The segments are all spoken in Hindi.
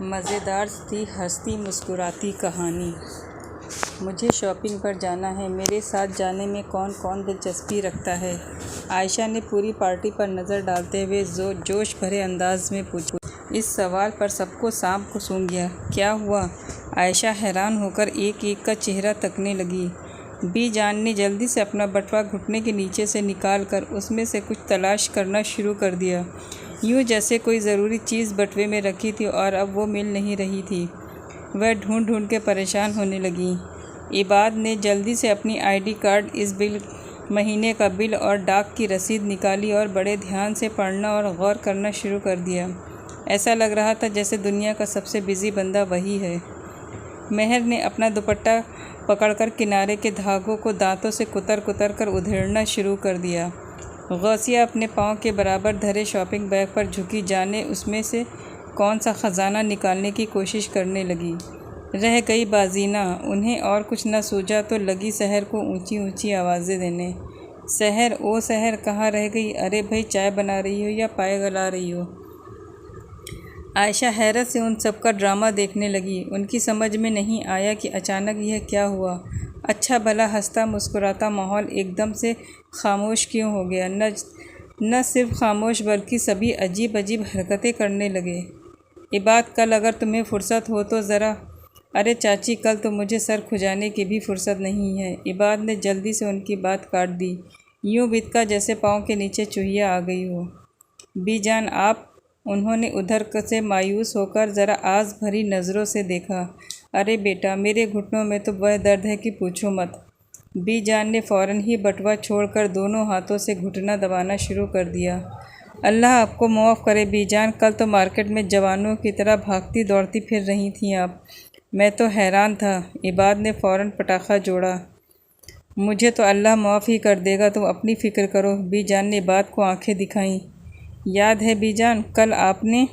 मज़ेदार थी हंसती मुस्कुराती कहानी। मुझे शॉपिंग पर जाना है, मेरे साथ जाने में कौन कौन दिलचस्पी रखता है? आयशा ने पूरी पार्टी पर नज़र डालते हुए जोश भरे अंदाज में पूछा। इस सवाल पर सबको सांप को सूंघ गया। क्या हुआ? आयशा हैरान होकर एक एक का चेहरा तकने लगी। बीजान ने जल्दी से अपना बटुआ घुटने के नीचे से निकाल कर उसमें से कुछ तलाश करना शुरू कर दिया, यूँ जैसे कोई ज़रूरी चीज़ बटुए में रखी थी और अब वो मिल नहीं रही थी। वह ढूंढ ढूंढ के परेशान होने लगी। इबाद ने जल्दी से अपनी आईडी कार्ड, इस महीने का बिल और डाक की रसीद निकाली और बड़े ध्यान से पढ़ना और गौर करना शुरू कर दिया। ऐसा लग रहा था जैसे दुनिया का सबसे बिजी बंदा वही है। मेहर ने अपना दुपट्टा पकड़कर किनारे के धागों को दांतों से कुतर कुतर कर उधेड़ना शुरू कर दिया। गौसिया अपने पाँव के बराबर धरे शॉपिंग बैग पर झुकी, जाने उसमें से कौन सा ख़जाना निकालने की कोशिश करने लगी। रह गई बाजीना। उन्हें और कुछ न सूझा तो लगी सहर को ऊंची ऊंची आवाज़ें देने। सहर, ओ सहर, कहाँ रह गई? अरे भाई, चाय बना रही हो या पाए गला रही हो? आयशा हैरत से उन सब का ड्रामा देखने लगी। उनकी समझ में नहीं आया कि अचानक यह क्या हुआ। अच्छा भला हंसता मुस्कुराता माहौल एकदम से खामोश क्यों हो गया? न सिर्फ खामोश बल्कि सभी अजीब अजीब हरकतें करने लगे। इबाद, कल अगर तुम्हें फ़ुर्सत हो तो ज़रा। अरे चाची, कल तो मुझे सर खुजाने की भी फुर्सत नहीं है। इबाद ने जल्दी से उनकी बात काट दी, यूँ बितका जैसे पाँव के नीचे चूहिया आ गई हो। बीजान, आप? उन्होंने उधर से मायूस होकर ज़रा आस भरी नज़रों से देखा। अरे बेटा, मेरे घुटनों में तो वह दर्द है कि पूछो मत। बीजान ने फ़ौरन ही बटुआ छोड़कर दोनों हाथों से घुटना दबाना शुरू कर दिया। अल्लाह आपको माफ़ करे बीजान, कल तो मार्केट में जवानों की तरह भागती दौड़ती फिर रही थीं आप। मैं तो हैरान था। इबाद ने फ़ौरन पटाखा जोड़ा। मुझे तो अल्लाह माफ़ ही कर देगा, तुम अपनी फ़िक्र करो। बीजान ने इबाद को आंखें दिखाईं। याद है बीजान, कल आपने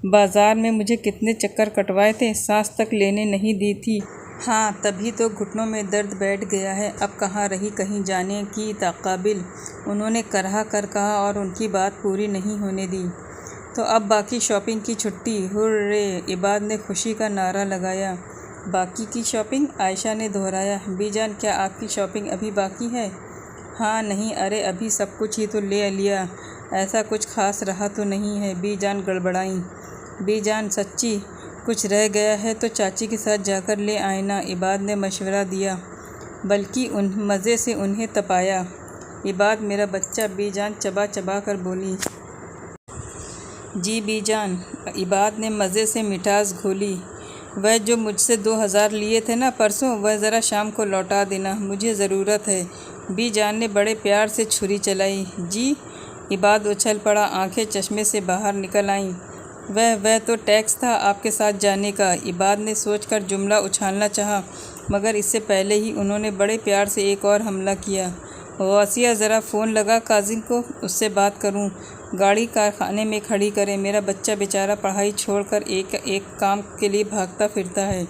बाज़ार में मुझे कितने चक्कर कटवाए थे, सांस तक लेने नहीं दी थी। हाँ, तभी तो घुटनों में दर्द बैठ गया है। अब कहाँ रही कहीं जाने की ताक़ाबिल? उन्होंने करहा कर कहा और उनकी बात पूरी नहीं होने दी। तो अब बाकी शॉपिंग की छुट्टी। हुर्रे! इबाद ने खुशी का नारा लगाया। बाकी की शॉपिंग? आयशा ने दोहराया। बीजान, क्या आपकी शॉपिंग अभी बाकी है? हाँ नहीं, अरे अभी सब कुछ ही तो ले लिया, ऐसा कुछ खास रहा तो नहीं है। बीजान गड़बड़ाई। बीजान, सच्ची कुछ रह गया है तो चाची के साथ जाकर ले आए ना, इबाद ने मशवरा दिया, बल्कि मज़े से उन्हें तपाया। इबाद, मेरा बच्चा, बीजान चबा चबा कर बोली। जी बीजान, इबाद ने मज़े से मिठास घोली। वह जो मुझसे 2000 लिए थे ना परसों, वह ज़रा शाम को लौटा देना, मुझे ज़रूरत है। बीजान ने बड़े प्यार से छुरी चलाई। जी? इबाद उछल पड़ा, आंखें चश्मे से बाहर निकल आईं। वह तो टैक्स था आपके साथ जाने का। इबाद ने सोचकर जुमला उछालना चाहा, मगर इससे पहले ही उन्होंने बड़े प्यार से एक और हमला किया। गौसिया, ज़रा फ़ोन लगा काजिम को, उससे बात करूं। गाड़ी कारखाने में खड़ी करें, मेरा बच्चा बेचारा पढ़ाई छोड़कर एक एक काम के लिए भागता फिरता है,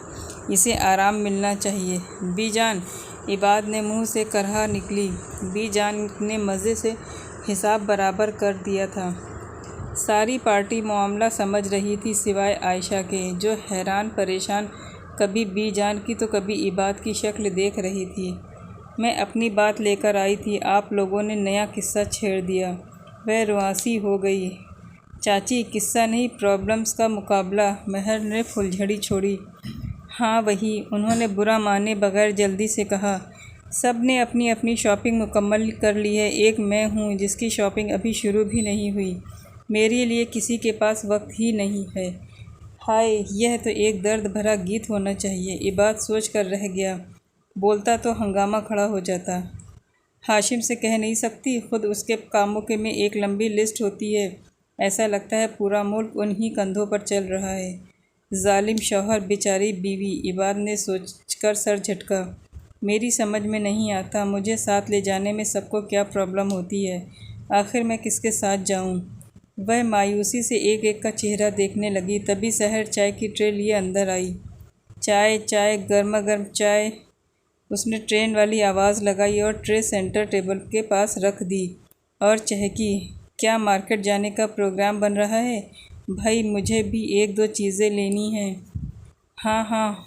इसे आराम मिलना चाहिए। बीजान, इबाद ने मुंह से करहा निकली। बीजान ने मज़े से हिसाब बराबर कर दिया था। सारी पार्टी मामला समझ रही थी सिवाय आयशा के, जो हैरान परेशान कभी बीजान की तो कभी इबाद की शक्ल देख रही थी। मैं अपनी बात लेकर आई थी, आप लोगों ने नया किस्सा छेड़ दिया। वह रुआसी हो गई। चाची, किस्सा नहीं, प्रॉब्लम्स का मुकाबला। मेहर ने फुलझड़ी छोड़ी। हाँ वही, उन्होंने बुरा माने बगैर जल्दी से कहा। सब ने अपनी अपनी शॉपिंग मुकम्मल कर ली है, एक मैं हूँ जिसकी शॉपिंग अभी शुरू भी नहीं हुई। मेरे लिए किसी के पास वक्त ही नहीं है। हाय, यह तो एक दर्द भरा गीत होना चाहिए। इबाद सोच कर रह गया, बोलता तो हंगामा खड़ा हो जाता। हाशिम से कह नहीं सकती, खुद उसके कामों के में एक लंबी लिस्ट होती है। ऐसा लगता है पूरा मुल्क उन्हीं कंधों पर चल रहा है। जालिम शौहर, बेचारी बीवी। इबाद ने सोचकर सर झटका। मेरी समझ में नहीं आता, मुझे साथ ले जाने में सबको क्या प्रॉब्लम होती है? आखिर मैं किसके साथ जाऊं? वह मायूसी से एक एक का चेहरा देखने लगी। तभी सहर चाय की ट्रे लिए अंदर आई। चाय चाय, गर्मा गर्म चाय। उसने ट्रेन वाली आवाज़ लगाई और ट्रे सेंटर टेबल के पास रख दी और चहकी। क्या मार्केट जाने का प्रोग्राम बन रहा है? भाई मुझे भी एक दो चीज़ें लेनी हैं। हाँ हाँ,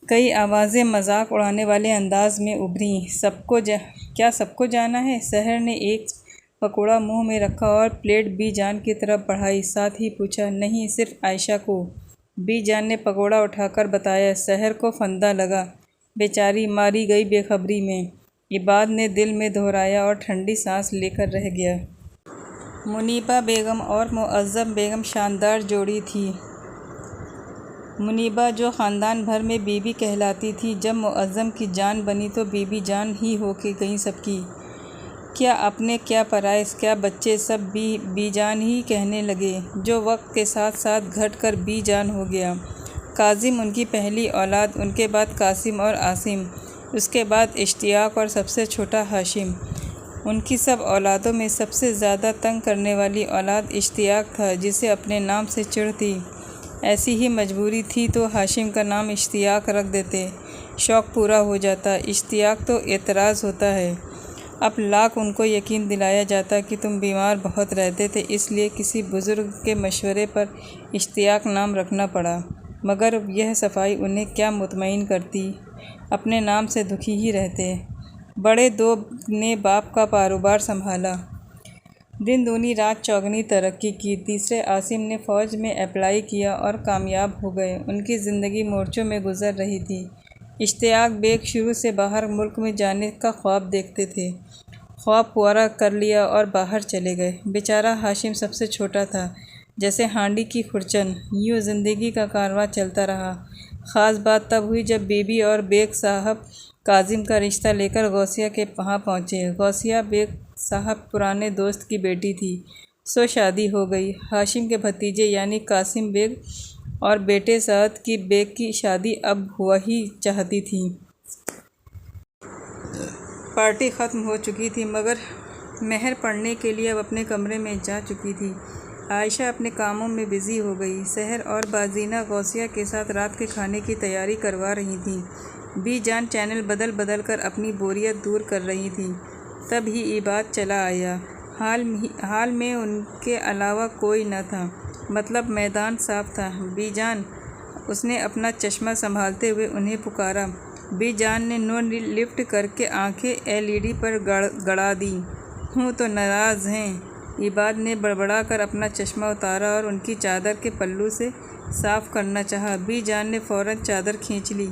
कई आवाज़ें मजाक उड़ाने वाले अंदाज में उभरीं। क्या सबको जाना है? सहर ने एक पकोड़ा मुंह में रखा और प्लेट बीजान की तरफ बढ़ाई। साथ ही पूछा, नहीं, सिर्फ आयशा को। बीजान ने पकोड़ा उठाकर बताया। सहर को फंदा लगा। बेचारी मारी गई बेखबरी में। इबाद ने दिल में दोहराया और ठंडी सांस लेकर रह गया। मुनीबा बेगम और मुअज़्ज़म बेगम शानदार जोड़ी थी। मुनीबा जो ख़ानदान भर में बीबी कहलाती थी, जब मुअज़्ज़म की जान बनी तो बीबी जान ही हो के गई सबकी। क्या अपने, क्या पराए, क्या बच्चे, सब बीजान ही कहने लगे, जो वक्त के साथ साथ घट कर बीजान हो गया। कासिम उनकी पहली औलाद, उनके बाद कासिम और आसिम, उसके बाद इश्तियाक और सबसे छोटा हाशिम। उनकी सब औलादों में सबसे ज़्यादा तंग करने वाली औलाद इश्तियाक था, जिसे अपने नाम से चिढ़ थी। ऐसी ही मजबूरी थी तो हाशिम का नाम इश्तियाक रख देते, शौक़ पूरा हो जाता। इश्तियाक तो एतराज़ होता है। अब लाख उनको यकीन दिलाया जाता कि तुम बीमार बहुत रहते थे, इसलिए किसी बुज़ुर्ग के मशवरे पर इश्तियाक नाम रखना पड़ा। मगर यह सफाई उन्हें क्या मुतमईन करती, अपने नाम से दुखी ही रहते। बड़े दो ने बाप का कारोबार संभाला। दिन दूनी रात चौगनी तरक्की की। तीसरे आसिम ने फ़ौज में अप्लाई किया और कामयाब हो गए। उनकी ज़िंदगी मोर्चों में गुजर रही थी। इश्तियाक बेग शुरू से बाहर मुल्क में जाने का ख्वाब देखते थे। ख्वाब पूरा कर लिया और बाहर चले गए। बेचारा हाशिम सबसे छोटा था, जैसे हांडी की खुरचन। यूँ ज़िंदगी का कारवां चलता रहा। ख़ास बात तब हुई जब बीबी और बेग साहब कासिम का रिश्ता लेकर गौसिया के वहाँ पहुँचे। गौसिया बेग साहब पुराने दोस्त की बेटी थी, सो शादी हो गई। हाशिम के भतीजे यानी कासिम बेग और बेटे साद की बेग की शादी अब हुआ ही चाहती थी। पार्टी ख़त्म हो चुकी थी, मगर मेहर पढ़ने के लिए अब अपने कमरे में जा चुकी थी। आयशा अपने कामों में बिज़ी हो गई। सहर और बाजीना गौसिया के साथ रात के खाने की तैयारी करवा रही थीं। बीजान चैनल बदल बदल कर अपनी बोरियत दूर कर रही थी। तब ही इबाद चला आया। हाल में उनके अलावा कोई न था, मतलब मैदान साफ था। बीजान, उसने अपना चश्मा संभालते हुए उन्हें पुकारा। बीजान ने नो लिफ्ट करके आंखें एलईडी पर गड़ा दी। हूँ तो नाराज़ हैं। इबाद ने बड़बड़ा कर अपना चश्मा उतारा और उनकी चादर के पल्लू से साफ़ करना चाहा। बीजान ने फ़ौरन चादर खींच ली।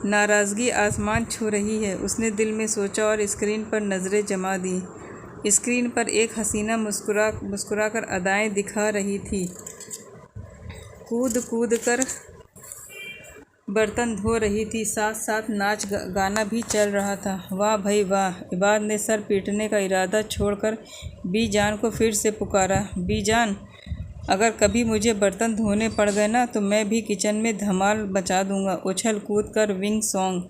नाराज़गी आसमान छू रही है, उसने दिल में सोचा और स्क्रीन पर नज़रें जमा दी। स्क्रीन पर एक हसीना मुस्कुरा कर अदाएँ दिखा रही थी। कूद कूद कर बर्तन धो रही थी, साथ साथ नाच गाना भी चल रहा था। वाह भाई वाह! इबाद ने सर पीटने का इरादा छोड़कर बीजान को फिर से पुकारा। बीजान, अगर कभी मुझे बर्तन धोने पड़ गए ना, तो मैं भी किचन में धमाल मचा दूंगा। उछल कूद कर विंग सॉन्ग।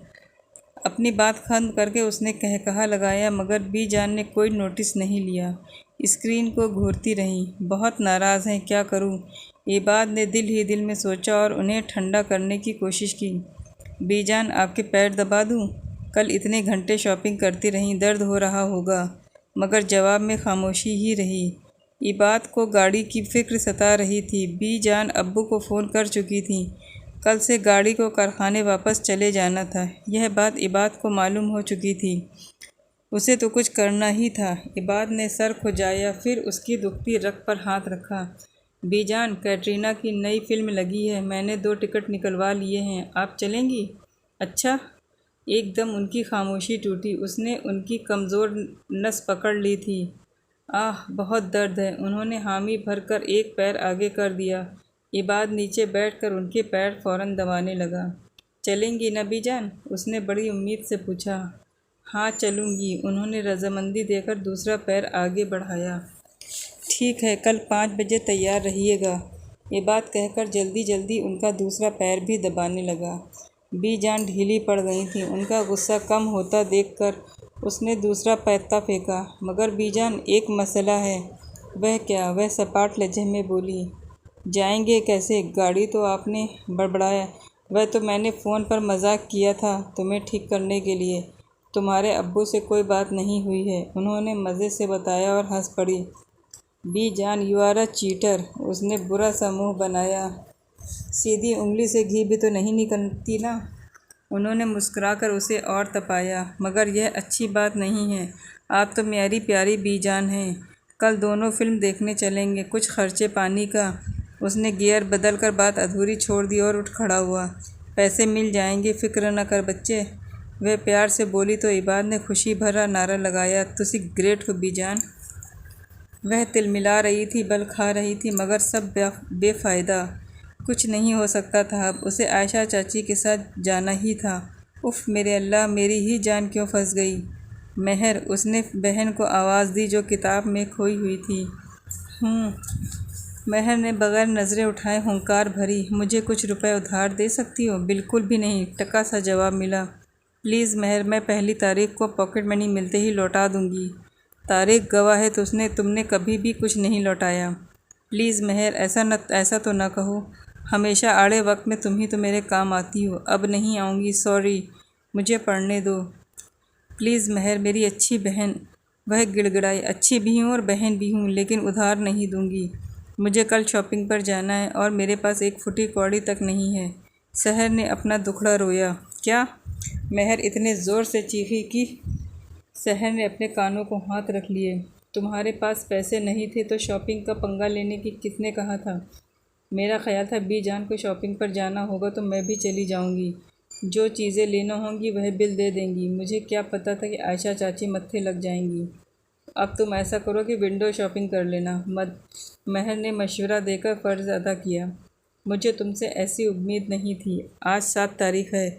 अपनी बात खत्म करके उसने कहकहा लगाया, मगर बीजान ने कोई नोटिस नहीं लिया। स्क्रीन को घूरती रही। बहुत नाराज़ हैं, क्या करूं? इबाद ने दिल ही दिल में सोचा और उन्हें ठंडा करने की कोशिश की। बीजान, आपके पैर दबा दूं? कल इतने घंटे शॉपिंग करती रहीं, दर्द हो रहा होगा। मगर जवाब में खामोशी ही रही। इबाद को गाड़ी की फ़िक्र सता रही थी। बीजान अब्बू को फ़ोन कर चुकी थी। कल से गाड़ी को कारखाने वापस चले जाना था। यह बात इबाद को मालूम हो चुकी थी। उसे तो कुछ करना ही था। इबाद ने सर खुजाया, फिर उसकी दुखती रग पर हाथ रखा। बीजान, कैटरीना की नई फ़िल्म लगी है, मैंने 2 टिकट निकलवा लिए हैं, आप चलेंगी? अच्छा। एकदम उनकी खामोशी टूटी। उसने उनकी कमज़ोर नस पकड़ ली थी। आह, बहुत दर्द है। उन्होंने हामी भरकर एक पैर आगे कर दिया। इबाद नीचे बैठकर उनके पैर फ़ौरन दबाने लगा। चलेंगी न बीजान? उसने बड़ी उम्मीद से पूछा। हाँ चलूँगी। उन्होंने रज़ामंदी देकर दूसरा पैर आगे बढ़ाया। ठीक है, कल 5 बजे तैयार रहिएगा। इबाद कहकर जल्दी जल्दी उनका दूसरा पैर भी दबाने लगा। बीजान ढीली पड़ गई थी। उनका गुस्सा कम होता देखकर उसने दूसरा पैंता फेंका। मगर बीजान, एक मसला है। वह क्या? वह सपाट लहजे में बोली। जाएंगे कैसे? गाड़ी तो आपने, बड़बड़ाया। वह तो मैंने फ़ोन पर मजाक किया था, तुम्हें ठीक करने के लिए। तुम्हारे अब्बू से कोई बात नहीं हुई है, उन्होंने मज़े से बताया और हंस पड़ी। बी जान, यू आर अ चीटर। उसने बुरा सा मुँह बनाया। सीधी उंगली से घी भी तो नहीं निकलती ना। उन्होंने मुस्कुराकर उसे और तपाया। मगर यह अच्छी बात नहीं है। आप तो मेरी प्यारी बीजान हैं। कल दोनों फिल्म देखने चलेंगे। कुछ खर्चे पानी का। उसने गियर बदल कर बात अधूरी छोड़ दी और उठ खड़ा हुआ। पैसे मिल जाएंगे, फिक्र न कर बच्चे। वह प्यार से बोली तो इबाद ने खुशी भरा नारा लगाया, तुसी ग्रेट हो बीजान। वह तिलमिला रही थी, बल खा रही थी, मगर सब बेफ़ायदा। कुछ नहीं हो सकता था अब। उसे आयशा चाची के साथ जाना ही था। उफ़ मेरे अल्लाह, मेरी ही जान क्यों फंस गई। मेहर, उसने बहन को आवाज़ दी जो किताब में खोई हुई थी। मेहर ने बगैर नज़रें उठाए हुंकार भरी। मुझे कुछ रुपए उधार दे सकती हो? बिल्कुल भी नहीं, टका सा जवाब मिला। प्लीज़ मेहर, मैं पहली तारीख को पॉकेट मनी मिलते ही लौटा दूंगी। तारीख गवाह है तो तुमने कभी भी कुछ नहीं लौटाया। प्लीज़ मेहर, ऐसा तो ना कहो। हमेशा आड़े वक्त में तुम ही तो मेरे काम आती हो। अब नहीं आऊँगी, सॉरी, मुझे पढ़ने दो। प्लीज़ मेहर, मेरी अच्छी बहन। वह गिड़गिड़ाई। अच्छी भी हूँ और बहन भी हूँ, लेकिन उधार नहीं दूंगी। मुझे कल शॉपिंग पर जाना है और मेरे पास एक फुटी कौड़ी तक नहीं है। सहर ने अपना दुखड़ा रोया। क्या? मेहर इतने ज़ोर से चीखी कि सहर ने अपने कानों को हाथ रख लिए। तुम्हारे पास पैसे नहीं थे तो शॉपिंग का पंगा लेने की किसने कहा था? मेरा ख्याल था बी जान को शॉपिंग पर जाना होगा तो मैं भी चली जाऊंगी। जो चीज़ें लेना होंगी वह बिल दे देंगी। मुझे क्या पता था कि आयशा चाची मत्थे लग जाएंगी। अब तुम ऐसा करो कि विंडो शॉपिंग कर लेना। मेहर ने मशवरा देकर फ़र्ज़ अदा किया। मुझे तुमसे ऐसी उम्मीद नहीं थी। आज 7 तारीख है।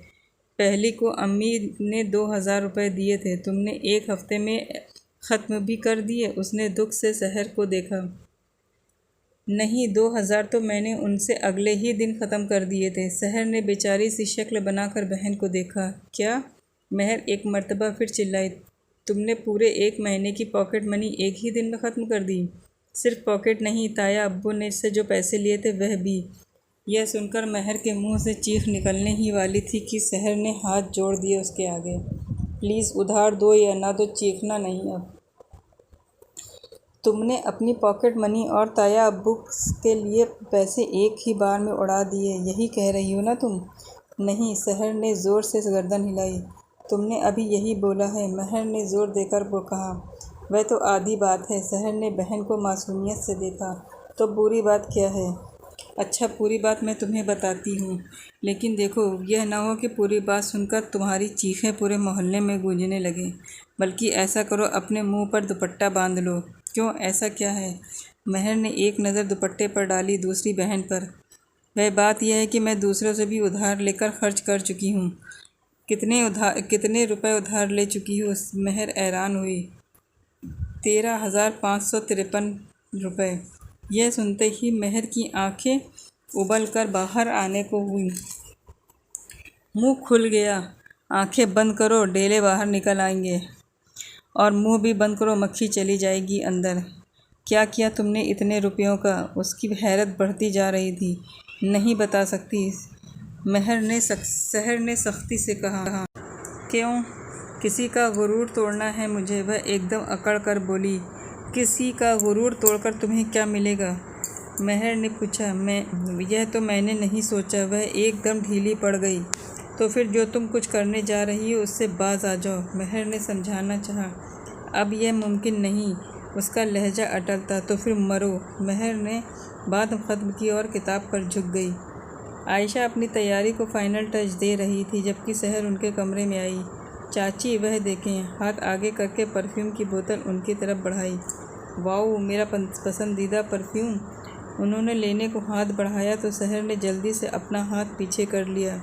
पहली को अम्मी ने 2000 रुपये दिए थे। तुमने एक हफ्ते में ख़त्म भी कर दिए। उसने दुख से सहर को देखा। नहीं, 2000 तो मैंने उनसे अगले ही दिन ख़त्म कर दिए थे। सहर ने बेचारी सी शक्ल बनाकर बहन को देखा। क्या? मेहर एक मर्तबा फिर चिल्लाई। तुमने पूरे 1 महीने की पॉकेट मनी एक ही दिन में ख़त्म कर दी? सिर्फ पॉकेट नहीं, ताया अब्बू ने इससे जो पैसे लिए थे वह भी। यह सुनकर मेहर के मुंह से चीख निकलने ही वाली थी कि सहर ने हाथ जोड़ दिए उसके आगे। प्लीज़ उधार दो या ना दो, चीखना नहीं अब। तुमने अपनी पॉकेट मनी और ताया अब्बू के लिए पैसे एक ही बार में उड़ा दिए, यही कह रही हो ना तुम? नहीं, सहर ने ज़ोर से गर्दन हिलाई। तुमने अभी यही बोला है, मेहर ने ज़ोर देकर वो कहा। वह तो आधी बात है। सहर ने बहन को मासूमियत से देखा। तो बुरी बात क्या है? अच्छा, पूरी बात मैं तुम्हें बताती हूँ, लेकिन देखो यह ना हो कि पूरी बात सुनकर तुम्हारी चीखें पूरे मोहल्ले में गूंजने लगें। बल्कि ऐसा करो, अपने मुंह पर दुपट्टा बांध लो। क्यों, ऐसा क्या है? मेहर ने एक नज़र दुपट्टे पर डाली, दूसरी बहन पर। वह बात यह है कि मैं दूसरों से भी उधार लेकर खर्च कर चुकी हूँ। कितने रुपए उधार ले चुकी हूँ? मेहर हैरान हुई। 13,553 रुपये। यह सुनते ही मेहर की आंखें उबल कर बाहर आने को हुई। मुंह खुल गया। आंखें बंद करो, डेले बाहर निकल आएंगे। और मुंह भी बंद करो, मक्खी चली जाएगी अंदर। क्या किया तुमने इतने रुपयों का? उसकी हैरत बढ़ती जा रही थी। नहीं बता सकती, सहर ने सख्ती से कहा। क्यों? किसी का गुरूर तोड़ना है मुझे। वह एकदम अकड़ कर बोली। किसी का गुरूर तोड़कर तुम्हें क्या मिलेगा? मेहर ने पूछा। यह तो मैंने नहीं सोचा। वह एकदम ढीली पड़ गई। तो फिर जो तुम कुछ करने जा रही हो उससे बाज आ जाओ, मेहर ने समझाना चाहा। अब यह मुमकिन नहीं। उसका लहजा अटल था। तो फिर मरो। मेहर ने बात ख़त्म की और किताब पर झुक गई। आयशा अपनी तैयारी को फाइनल टच दे रही थी जबकि सहर उनके कमरे में आई। चाची, वह देखें। हाथ आगे करके परफ्यूम की बोतल उनकी तरफ बढ़ाई। वाओ, मेरा पसंदीदा परफ्यूम। उन्होंने लेने को हाथ बढ़ाया तो सहर ने जल्दी से अपना हाथ पीछे कर लिया।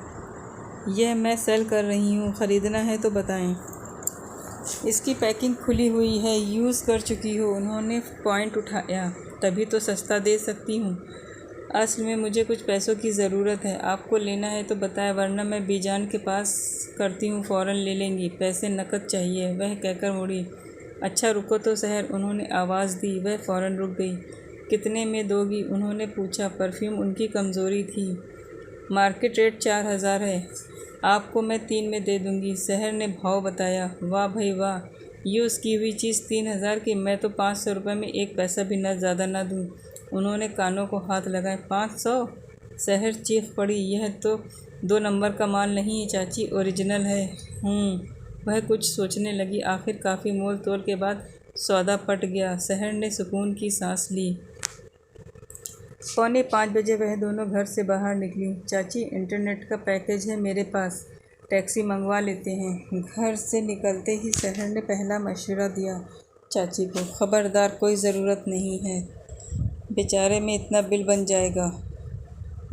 यह मैं सेल कर रही हूँ, ख़रीदना है तो बताएं। इसकी पैकिंग खुली हुई है, यूज़ कर चुकी हो। उन्होंने पॉइंट उठाया। तभी तो सस्ता दे सकती हूँ। असल में मुझे कुछ पैसों की ज़रूरत है। आपको लेना है तो बताएं, वरना मैं बीजान के पास करती हूँ, फ़ौरन ले लेंगी। पैसे नकद चाहिए। वह कहकर मुड़ी। अच्छा रुको तो सहर, उन्होंने आवाज़ दी। वह फ़ौरन रुक गई। कितने में दोगी? उन्होंने पूछा। परफ्यूम उनकी कमज़ोरी थी। मार्केट रेट 4000 है। आपको मैं 3 में दे दूँगी, सहर ने भाव बताया। वाह भाई वाह, यूज़ की हुई चीज़ 3,000 की, मैं तो 500 रुपये में एक पैसा भी न ज़्यादा न दूँ। उन्होंने कानों को हाथ लगाए। 500? सहर चीख पड़ी। यह तो 2 नंबर का माल नहीं चाची, ओरिजिनल है। वह कुछ सोचने लगी। आखिर काफ़ी मोल तोल के बाद सौदा पट गया। सहर ने सुकून की सांस ली। 4:45 वह दोनों घर से बाहर निकली। चाची, इंटरनेट का पैकेज है मेरे पास, टैक्सी मंगवा लेते हैं। घर से निकलते ही सहर ने पहला मशवरा दिया चाची को। खबरदार, कोई ज़रूरत नहीं है, बेचारे में इतना बिल बन जाएगा।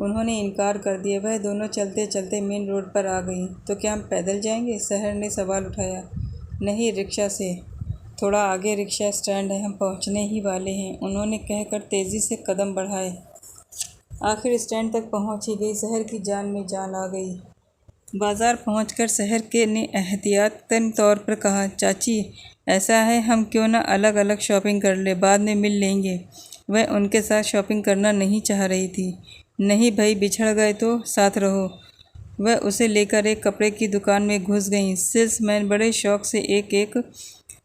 उन्होंने इनकार कर दिया। वह दोनों चलते चलते मेन रोड पर आ गई। तो क्या हम पैदल जाएंगे? सहर ने सवाल उठाया। नहीं, रिक्शा से। थोड़ा आगे रिक्शा स्टैंड है, हम पहुंचने ही वाले हैं, उन्होंने कहकर तेज़ी से कदम बढ़ाए। आखिर स्टैंड तक पहुंच ही गई। सहर की जान में जान आ गई। बाज़ार पहुंचकर सहर के ने एहतियातन तौर पर कहा, चाची, ऐसा है, हम क्यों ना अलग अलग शॉपिंग कर ले, बाद में मिल लेंगे। वह उनके साथ शॉपिंग करना नहीं चाह रही थी। नहीं भाई, बिछड़ गए तो साथ रहो। वह उसे लेकर एक कपड़े की दुकान में घुस गई। सेल्समैन बड़े शौक से एक एक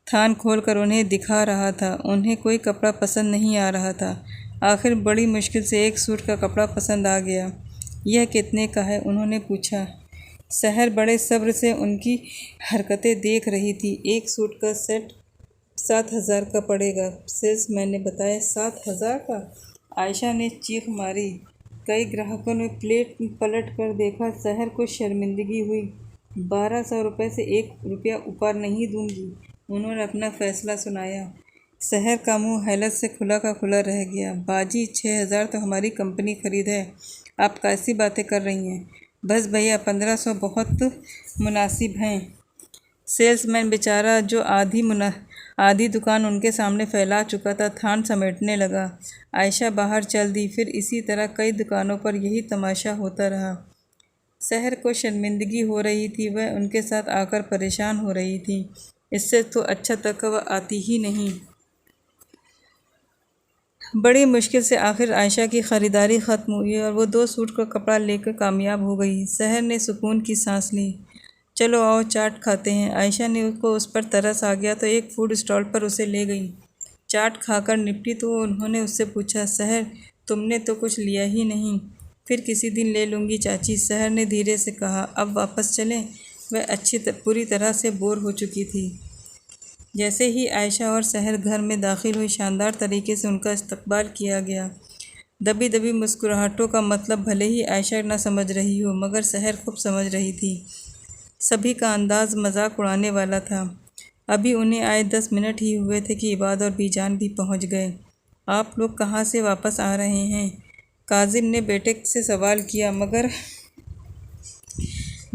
थान खोलकर उन्हें दिखा रहा था। उन्हें कोई कपड़ा पसंद नहीं आ रहा था। आखिर बड़ी मुश्किल से एक सूट का कपड़ा पसंद आ गया। यह कितने का है? उन्होंने पूछा। सहर बड़े सब्र से उनकी हरकतें देख रही थी। एक सूट का सेट 7,000 का पड़ेगा, सेल्समैन ने बताया। 7,000 का? आयशा ने चीख मारी। कई ग्राहकों ने प्लेट पलट कर देखा। सहर को शर्मिंदगी हुई। 1,200 रुपये से 1 रुपया ऊपर नहीं दूंगी, उन्होंने अपना फैसला सुनाया। सहर का मुंह हैरत से खुला का खुला रह गया। बाजी, 6,000 तो हमारी कंपनी खरीद है, आप कैसी बातें कर रही हैं? बस भैया, 1,500 बहुत मुनासिब हैं। सेल्समैन बेचारा, जो आधी दुकान उनके सामने फैला चुका था, थान समेटने लगा। आयशा बाहर चल दी। फिर इसी तरह कई दुकानों पर यही तमाशा होता रहा। सहर को शर्मिंदगी हो रही थी। वह उनके साथ आकर परेशान हो रही थी। इससे तो अच्छा तक वह आती ही नहीं। बड़ी मुश्किल से आखिर आयशा की ख़रीदारी ख़त्म हुई और वो 2 सूट का कपड़ा लेकर कामयाब हो गई। सहर ने सुकून की सांस ली। चलो आओ, चाट खाते हैं। आयशा ने उसको उस पर तरस आ गया तो एक फूड स्टॉल पर उसे ले गई। चाट खाकर निपटी तो उन्होंने उससे पूछा, सहर, तुमने तो कुछ लिया ही नहीं। फिर किसी दिन ले लूँगी चाची, सहर ने धीरे से कहा। अब वापस चलें? वह पूरी तरह से बोर हो चुकी थी। जैसे ही आयशा और सहर घर में दाखिल हुई, शानदार तरीके से उनका इस्तकबाल किया गया। दबी दबी मुस्कुराहटों का मतलब भले ही आयशा न समझ रही हो, मगर सहर खूब समझ रही थी। सभी का अंदाज़ मजाक उड़ाने वाला था। अभी उन्हें आए 10 मिनट ही हुए थे कि इबाद और बीजान भी पहुंच गए। आप लोग कहाँ से वापस आ रहे हैं? काजिम ने बेटे से सवाल किया, मगर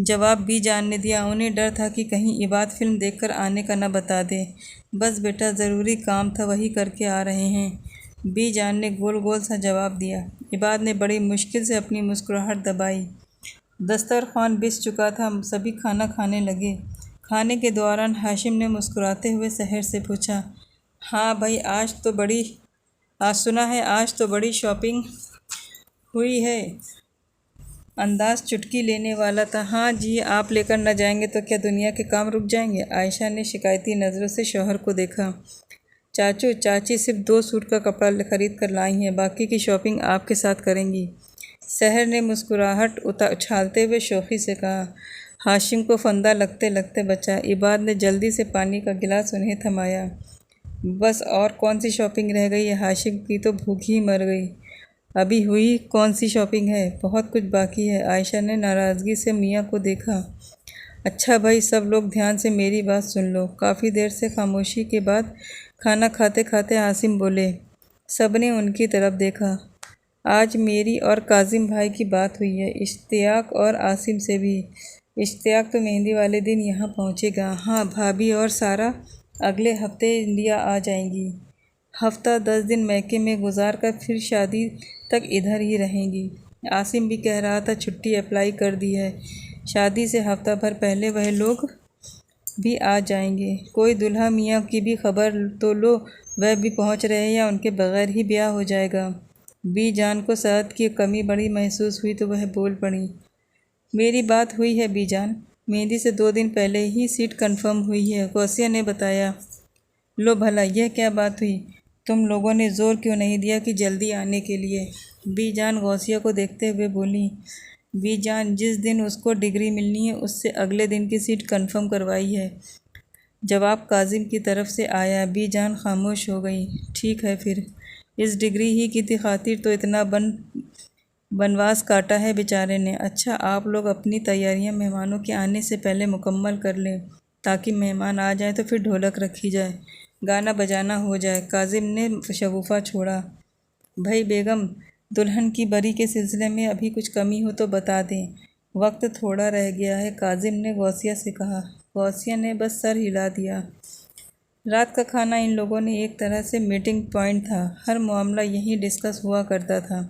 जवाब बीजान ने दिया। उन्हें डर था कि कहीं इबाद फिल्म देखकर आने का न बता दे। बस बेटा, ज़रूरी काम था, वही करके आ रहे हैं, बीजान ने गोल गोल सा जवाब दिया। इबाद ने बड़ी मुश्किल से अपनी मुस्कुराहट दबाई। दस्तरखान बिछ चुका था। सभी खाना खाने लगे। खाने के दौरान हाशिम ने मुस्कुराते हुए सहर से पूछा, हाँ भाई, आज सुना है आज तो बड़ी शॉपिंग हुई है। अंदाज़ चुटकी लेने वाला था। हाँ जी, आप लेकर न जाएंगे तो क्या दुनिया के काम रुक जाएंगे? आयशा ने शिकायती नज़रों से शौहर को देखा। चाचू, चाची सिर्फ 2 सूट का कपड़ा खरीद कर लाई हैं, बाकी की शॉपिंग आपके साथ करेंगी, सहर ने मुस्कुराहट उछालते हुए शौक़ी से कहा। हाशिम को फंदा लगते लगते बचा। इबाद ने जल्दी से पानी का गिलास उन्हें थमाया। बस, और कौन सी शॉपिंग रह गई है? हाशिम की तो भूख ही मर गई। अभी हुई कौन सी शॉपिंग है, बहुत कुछ बाकी है। आयशा ने नाराज़गी से मियाँ को देखा। अच्छा भाई, सब लोग ध्यान से मेरी बात सुन लो। काफ़ी देर से खामोशी के बाद खाना खाते खाते आसिम बोले। सब ने उनकी तरफ देखा। आज मेरी और काजिम भाई की बात हुई है, इश्तियाक और आसिम से भी। इश्तियाक तो मेहंदी वाले दिन यहाँ पहुँचेगा। हाँ, भाभी और सारा अगले हफ्ते इंडिया आ जाएंगी। हफ्ता 10 दिन मैके में गुजार कर फिर शादी तक इधर ही रहेंगी। आसिम भी कह रहा था छुट्टी अप्लाई कर दी है, शादी से हफ्ता भर पहले वह लोग भी आ जाएंगे। कोई दुल्हा मियाँ की भी खबर तो लो, वह भी पहुँच रहे हैं या उनके बगैर ही ब्याह हो जाएगा। बीजान को सेहत की कमी बड़ी महसूस हुई तो वह बोल पड़ी। मेरी बात हुई है बीजान, मेहंदी से 2 दिन पहले ही सीट कंफर्म हुई है, गौसिया ने बताया। लो भला, यह क्या बात हुई? तुम लोगों ने ज़ोर क्यों नहीं दिया कि जल्दी आने के लिए? बीजान गौसिया को देखते हुए बोली। बीजान, जिस दिन उसको डिग्री मिलनी है उससे अगले दिन की सीट कंफर्म करवाई है। जवाब काजिम की तरफ से आया। बीजान खामोश हो गई। ठीक है फिर, इस डिग्री ही की खातिर तो इतना बनवास काटा है बेचारे ने। अच्छा, आप लोग अपनी तैयारियां मेहमानों के आने से पहले मुकम्मल कर लें, ताकि मेहमान आ जाए तो फिर ढोलक रखी जाए, गाना बजाना हो जाए। काजिम ने शगुफ़ा छोड़ा। भाई बेगम, दुल्हन की बरी के सिलसिले में अभी कुछ कमी हो तो बता दें, वक्त थोड़ा रह गया है, काजिम ने गौसिया से कहा। गौसिया ने बस सर हिला दिया। रात का खाना इन लोगों ने एक तरह से मीटिंग पॉइंट था। हर मामला यहीं डिस्कस हुआ करता था।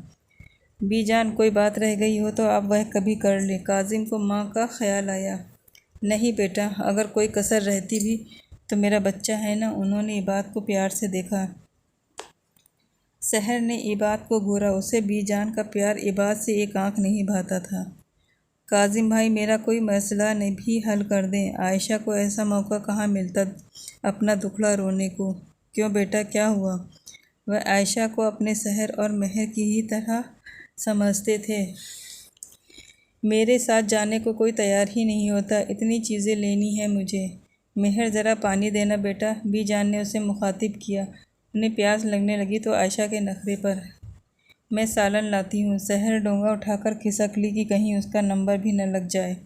बीजान, कोई बात रह गई हो तो आप वह कभी कर ले। काजिम को माँ का ख्याल आया। नहीं बेटा, अगर कोई कसर रहती भी तो मेरा बच्चा है ना। उन्होंने इबाद को प्यार से देखा। सहर ने इबाद को घूरा। उसे बीजान का प्यार इबाद से एक आंख नहीं भाता था। काजिम भाई, मेरा कोई मसला नहीं भी हल कर दें। आयशा को ऐसा मौका कहाँ मिलता अपना दुखड़ा रोने को। क्यों बेटा, क्या हुआ? वह आयशा को अपने सहर और महर की ही तरह समझते थे। मेरे साथ जाने को कोई तैयार ही नहीं होता। इतनी चीज़ें लेनी है मुझे। मेहर, ज़रा पानी देना बेटा, बीजान ने उसे मुखातिब किया। उन्हें प्यास लगने लगी तो आयशा के नखरे पर। मैं सालन लाती हूँ। सहर डोंगा उठाकर खिसक ली कि कहीं उसका नंबर भी न लग जाए।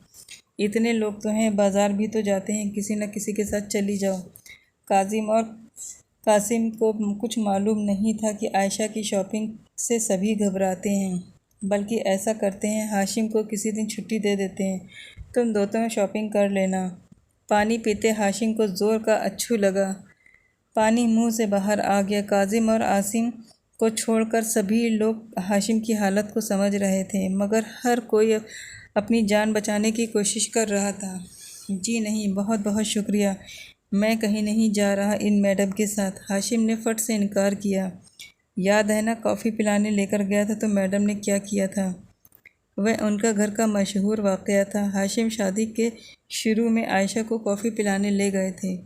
इतने लोग तो हैं, बाज़ार भी तो जाते हैं, किसी न किसी के साथ चली जाओ। काजिम और कासिम को कुछ मालूम नहीं था कि आयशा की शॉपिंग से सभी घबराते हैं, बल्कि ऐसा करते हैं, हाशिम को किसी दिन छुट्टी दे देते हैं, तुम दोनों शॉपिंग कर लेना। पानी पीते हाशिम को ज़ोर का अच्छू लगा। पानी मुंह से बाहर आ गया। काजिम और आसिम को छोड़कर सभी लोग हाशिम की हालत को समझ रहे थे, मगर हर कोई अपनी जान बचाने की कोशिश कर रहा था। जी नहीं, बहुत बहुत शुक्रिया, मैं कहीं नहीं जा रहा इन मैडम के साथ। हाशिम ने फट से इनकार किया। याद है ना, कॉफ़ी पिलाने लेकर गया था तो मैडम ने क्या किया था? वह उनका घर का मशहूर वाक़या था। हाशिम शादी के शुरू में आयशा को कॉफ़ी पिलाने ले गए थे।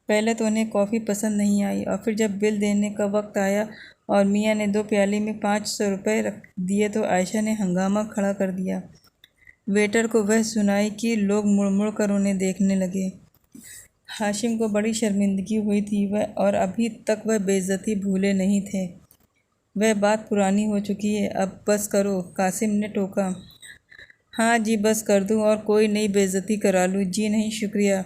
पहले तो उन्हें कॉफ़ी पसंद नहीं आई, और फिर जब बिल देने का वक्त आया और मियाँ ने 2 प्याली में 500 रुपये रख दिए तो आयशा ने हंगामा खड़ा कर दिया। वेटर को वह सुनाई कि लोग मुड़ मुड़ कर उन्हें देखने लगे। हाशिम को बड़ी शर्मिंदगी हुई थी वह, और अभी तक वह बेइज्जती भूले नहीं थे। वह बात पुरानी हो चुकी है, अब बस करो, कासिम ने टोका। हाँ जी, बस कर दूँ और कोई नई बेइज्जती करा लूँ? जी नहीं शुक्रिया।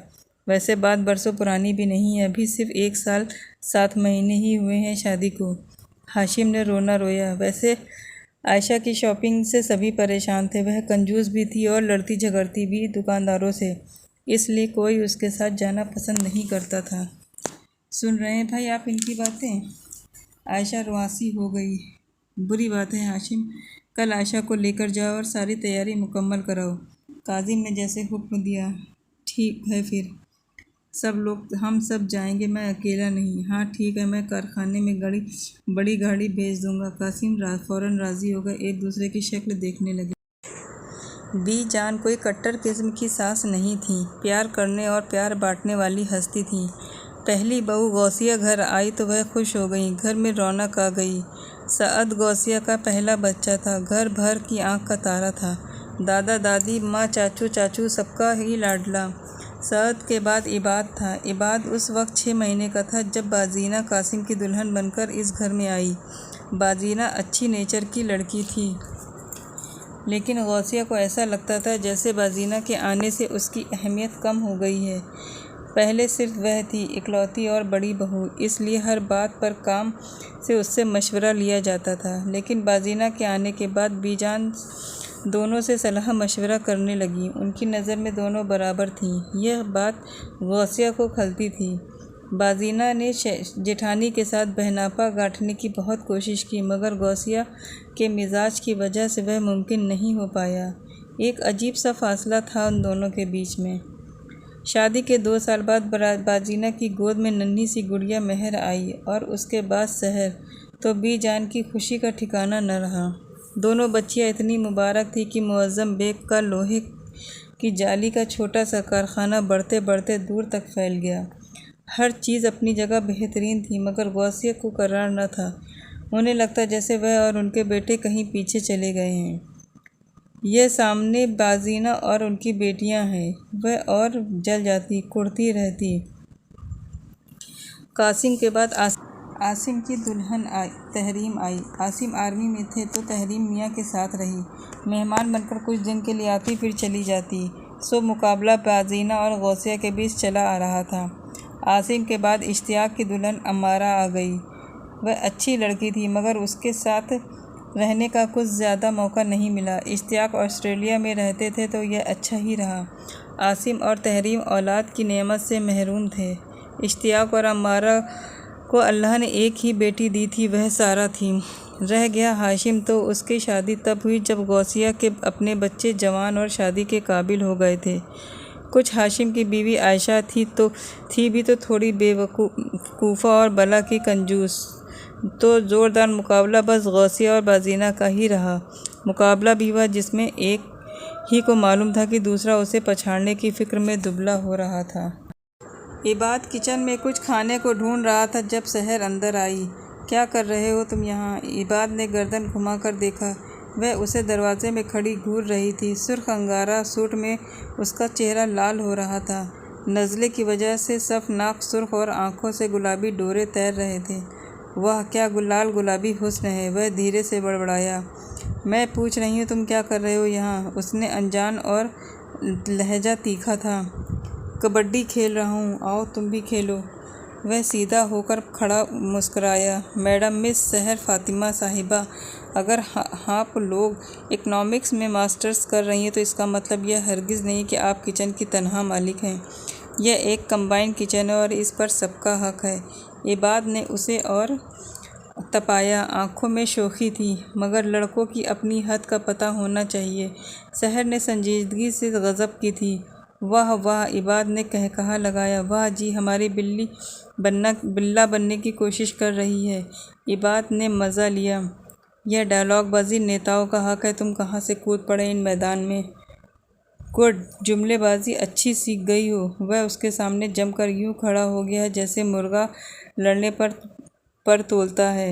वैसे बात बरसों पुरानी भी नहीं है, अभी सिर्फ 1 साल 7 महीने ही हुए हैं शादी को। हाशिम ने रोना रोया। वैसे आयशा की शॉपिंग से सभी परेशान थे। वह कंजूस भी थी और लड़ती झगड़ती भी दुकानदारों से, इसलिए कोई उसके साथ जाना पसंद नहीं करता था। सुन रहे हैं भाई आप इनकी बातें? आयशा रुआसी हो गई। बुरी बात है हाशिम, कल आयशा को लेकर जाओ और सारी तैयारी मुकम्मल कराओ। काजिम ने जैसे हुक्म दिया। ठीक है फिर, सब लोग, हम सब जाएंगे, मैं अकेला नहीं। हाँ ठीक है, मैं कारखाने में बड़ी गाड़ी भेज दूंगा। कासिम फ़ौरन राज़ी हो गए। एक दूसरे की शक्ल देखने लगे। बीजान कोई कट्टर किस्म की सास नहीं थी, प्यार करने और प्यार बांटने वाली हस्ती थी। पहली बहू गौसिया घर आई तो वह खुश हो गई। घर में रौनक आ गई। सअद गौसिया का पहला बच्चा था, घर भर की आंख का तारा था। दादा दादी, माँ, चाचू चाचू, सबका ही लाडला। सअद के बाद इबाद था। इबाद उस वक्त 6 महीने का था जब बाजीना कासिम की दुल्हन बनकर इस घर में आई। बाजीना अच्छी नेचर की लड़की थी, लेकिन गौसिया को ऐसा लगता था जैसे बाजीना के आने से उसकी अहमियत कम हो गई है। पहले सिर्फ वह थी इकलौती और बड़ी बहू, इसलिए हर बात पर काम से उससे मशवरा लिया जाता था। लेकिन बाजीना के आने के बाद बीजान दोनों से सलाह मशवरा करने लगी। उनकी नज़र में दोनों बराबर थीं। यह बात गौसिया को खलती थी। बाजीना ने जेठानी के साथ बहनापा गांठने की बहुत कोशिश की, मगर गौसिया के मिजाज की वजह से वह मुमकिन नहीं हो पाया। एक अजीब सा फासला था उन दोनों के बीच में। शादी के 2 साल बाद बाजीना की गोद में नन्ही सी गुड़िया महर आई, और उसके बाद सहर, तो बीजान की खुशी का ठिकाना न रहा। दोनों बच्चियां इतनी मुबारक थी कि मुअज़्ज़म बेग का लोहे कि जाली का छोटा सा कारखाना बढ़ते बढ़ते दूर तक फैल गया। हर चीज़ अपनी जगह बेहतरीन थी, मगर गौसिया को करार न था। उन्हें लगता जैसे वह और उनके बेटे कहीं पीछे चले गए हैं। यह सामने बाजीना और उनकी बेटियां हैं, वह और जल जाती, कुढ़ती रहती। कासिम के बाद आसिम की दुल्हन तहरीम आई। आसिम आर्मी में थे तो तहरीम मियाँ के साथ रही। मेहमान बनकर कुछ दिन के लिए आती, फिर चली जाती। सो मुकाबला बाजीना और गौसिया के बीच चला आ रहा था। आसिम के बाद इश्तियाक की दुल्हन अम्मारा आ गई। वह अच्छी लड़की थी, मगर उसके साथ रहने का कुछ ज़्यादा मौका नहीं मिला। इश्तियाक ऑस्ट्रेलिया में रहते थे तो यह अच्छा ही रहा। आसिम और तहरीम औलाद की नेमत से महरूम थे। इश्तियाक और अम्मारा को अल्लाह ने एक ही बेटी दी थी, वह सारा थी। रह गया हाशिम, तो उसकी शादी तब हुई जब गौसिया के अपने बच्चे जवान और शादी के काबिल हो गए थे। कुछ हाशिम की बीवी आयशा थी भी तो थोड़ी बेवकूफ़ा और बला की कंजूस। तो ज़ोरदार मुकाबला बस गौसिया और बाजीना का ही रहा। मुकाबला भी हुआ जिसमें एक ही को मालूम था कि दूसरा उसे पछाड़ने की फ़िक्र में दुबला हो रहा था। इबाद किचन में कुछ खाने को ढूंढ रहा था जब सहर अंदर आई। क्या कर रहे हो तुम यहाँ? इबाद ने गर्दन घुमाकर देखा। वह उसे दरवाजे में खड़ी घूर रही थी। सुर्ख अंगारा सूट में उसका चेहरा लाल हो रहा था। नज़ले की वजह से सफ़ नाक सुर्ख और आँखों से गुलाबी डोरे तैर रहे थे। वाह, क्या लाल गुलाबी हुस्न है, वह धीरे से बड़बड़ाया। मैं पूछ रही हूँ तुम क्या कर रहे हो यहाँ? उसने अनजान और लहजा तीखा था। कबड्डी खेल रहा हूँ, आओ तुम भी खेलो। वह सीधा होकर खड़ा मुस्कराया। मैडम, मिस सहर फ़ातिमा साहिबा, अगर आप लोग इकनॉमिक्स में मास्टर्स कर रही हैं तो इसका मतलब यह हरगिज़ नहीं कि आप किचन की तनहा मालिक हैं। यह एक कंबाइंड किचन है और इस पर सबका हक है। इबाद ने उसे और तपाया। आँखों में शोखी थी, मगर लड़कों की अपनी हद का पता होना चाहिए। सहर ने संजीदगी से गज़ब की थी। वाह वाह, इबाद ने कहकहा लगाया। वाह जी, हमारी बिल्ला बनने की कोशिश कर रही है। इबाद ने मज़ा लिया। यह डायलॉगबाजी नेताओं का हक है। तुम कहाँ से कूद पड़े इन मैदान में? गुड, जुमलेबाजी अच्छी सीख गई हो। वह उसके सामने जमकर यूँ खड़ा हो गया जैसे मुर्गा लड़ने पर तोलता है।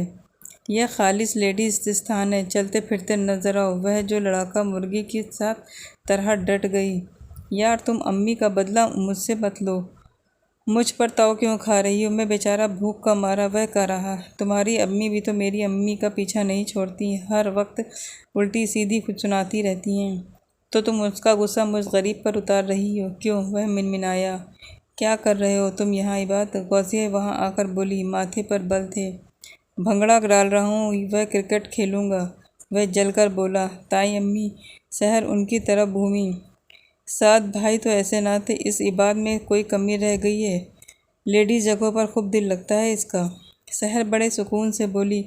यह खालिस लेडीज़ स्थान है, चलते फिरते नजर आओ। वह जो लड़ाका मुर्गी की साथ तरह डट गई। यार, तुम अम्मी का बदला मुझसे मत लो। मुझ पर ताव क्यों खा रही हो? मैं बेचारा भूख का मारा। वह कह रहा। तुम्हारी अम्मी भी तो मेरी अम्मी का पीछा नहीं छोड़ती, हर वक्त उल्टी सीधी कुछ सुनाती रहती हैं। तो तुम उसका गुस्सा मुझ गरीब पर उतार रही हो, क्यों? वह मिनमिनाया। क्या कर रहे हो तुम यहाँ इबाद? गौसिया वहाँ आकर बोली। माथे पर बल थे। भंगड़ा डाल रहा हूँ, वह क्रिकेट खेलूँगा। वह जलकर बोला। ताई अम्मी? सहर उनकी तरफ भूमि। 7 भाई तो ऐसे ना थे। इस इबाद में कोई कमी रह गई है? लेडीज़ जगहों पर खूब दिल लगता है इसका। सहर बड़े सुकून से बोली।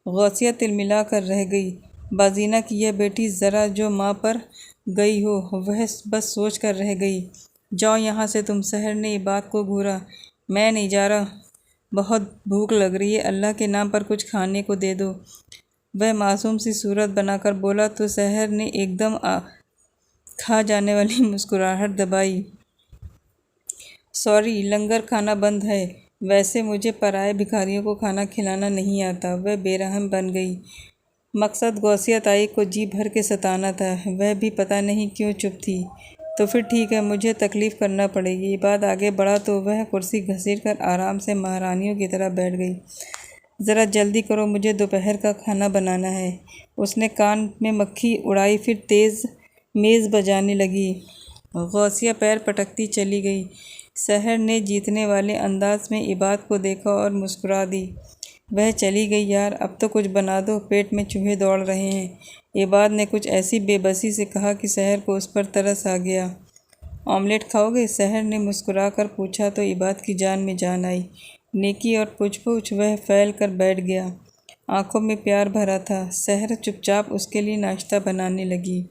गौसिया तिलमिला कर रह गई। बाजीना की यह बेटी ज़रा जो माँ पर गई हो, वह बस सोच कर रह गई। जाओ यहाँ से तुम। सहर ने इबाद को घूरा। मैं नहीं जा रहा, बहुत भूख लग रही है, अल्लाह के नाम पर कुछ खाने को दे दो। वह मासूम सी सूरत बनाकर बोला तो सहर ने एकदम खा जाने वाली मुस्कुराहट दबाई। सॉरी, लंगर खाना बंद है। वैसे मुझे पराए भिखारियों को खाना खिलाना नहीं आता। वह बेरहम बन गई। मकसद गौसिया ताई को जी भर के सताना था। वह भी पता नहीं क्यों चुप थी। तो फिर ठीक है, मुझे तकलीफ़ करना पड़ेगी। बात आगे बढ़ा तो वह कुर्सी घसीट कर आराम से महारानियों की तरह बैठ गई। ज़रा जल्दी करो, मुझे दोपहर का खाना बनाना है। उसने कान में मक्खी उड़ाई, फिर तेज़ मेज़ बजाने लगी। गौसिया पैर पटकती चली गई। सहर ने जीतने वाले अंदाज में इबाद को देखा और मुस्कुरा दी। वह चली गई। यार, अब तो कुछ बना दो, पेट में चूहे दौड़ रहे हैं। इबाद ने कुछ ऐसी बेबसी से कहा कि सहर को उस पर तरस आ गया। ऑमलेट खाओगे? सहर ने मुस्कुरा कर पूछा तो इबाद की जान में जान आई। नेकी और पूछ वह फैल कर बैठ गया। आंखों में प्यार भरा था। सहर चुपचाप उसके लिए नाश्ता बनाने लगी।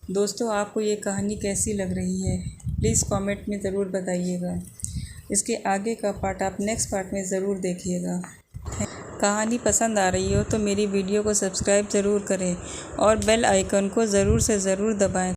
दोस्तों, आपको ये कहानी कैसी लग रही है? प्लीज़ कमेंट में ज़रूर बताइएगा। इसके आगे का पार्ट आप नेक्स्ट पार्ट में ज़रूर देखिएगा। कहानी पसंद आ रही हो तो मेरी वीडियो को सब्सक्राइब ज़रूर करें और बेल आइकन को ज़रूर से ज़रूर दबाएं।